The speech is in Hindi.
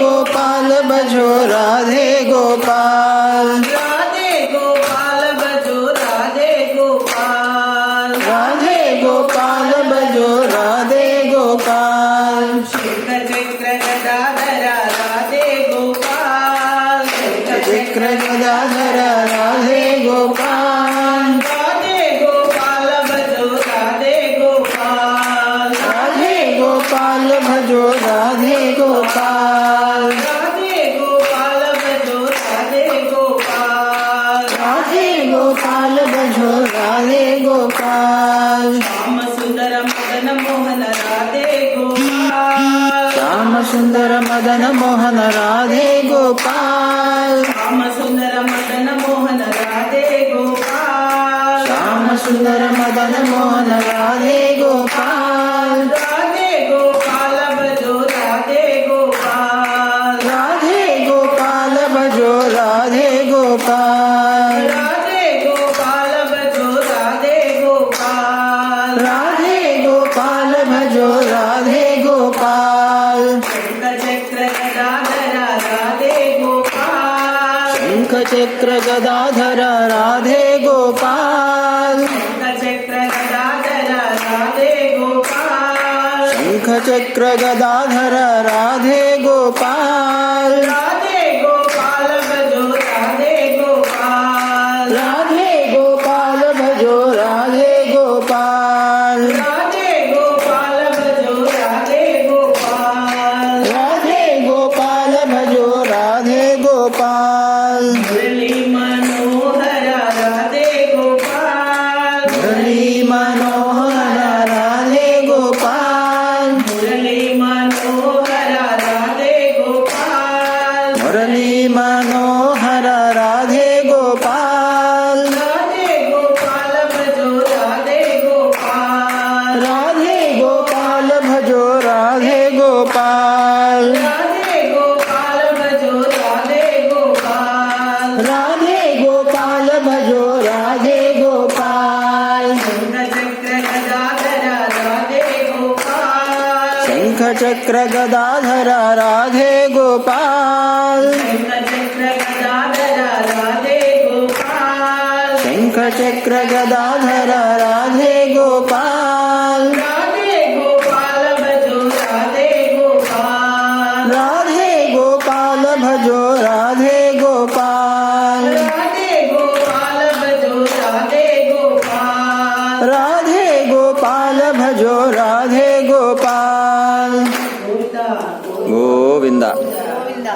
गोपाल भजो राधे गोपाल राधे गोपाल भजो राधे गोपाल राधे गोपाल भजो राधे गोपाल शंख चक्र गदाधर राधे गोपाल चक्र गदाधर राधे गोपाल राधे गोपाल भजो राधे गोपाल राधे गोपाल भजो राधे गोपाल राधे गोपाल भजो राधे गोपाल राधे गोपाल भजो राधे गोपाल श्याम सुंदर मदन मोहन राधे गोपाल श्याम सुंदर मदन मोहन राधे गोपाल श्याम सुंदर मदन मोहन राधे गोपाल श्याम सुंदर मदन मोहन राधे गोपाल राधे गोपाल भजो राधे गोपाल राधे गोपाल भजो राधे गोपाल राधे गोपाल भजो राधे गोपाल राधे गोपाल भजो राधे गोपाल शंख चक्र गदाधर राधे गोपाल शंख चक्र गदाधर राधे गोपाल शंख चक्र गदाधर राधे गोपाल शंख चक्र गदाधर राधे गोपाल राधे गोपाल भजो राधे गोपाल राधे गोपाल भजो राधे गोपाल राधे गोपाल भजो राधे गोपाल राधे गोपाल भजो राधे गोपाल मुरली मनोहर राधे गोपाल मुरली मनोहर राधे गोपाल मुरली मनोहर राधे गोपाल मुरली मनोहर राधे गोपाल राधे गोपाल भजो राधे गोपाल राधे गोपाल भजो राधे गोपाल राधे गोपाल भजो राधे गोपाल राधे गोपाल भजो राधे गोपाल शंख चक्र गदाधर राधे गोपाल शंख चक्र गदाधर राधे गोपाल शंख चक्र गदाधर राधे गोपाल शंख चक्र गदाधर राधे गोपाल राधे गोपाल भजो राधे गोपाल राधे गोपाल भजो राधे गोपाल राधे गोपाल भजो राधे गोपाल राधे गोपाल भजो राधे गोपाल गोविंदा गोविंदा गोविंदा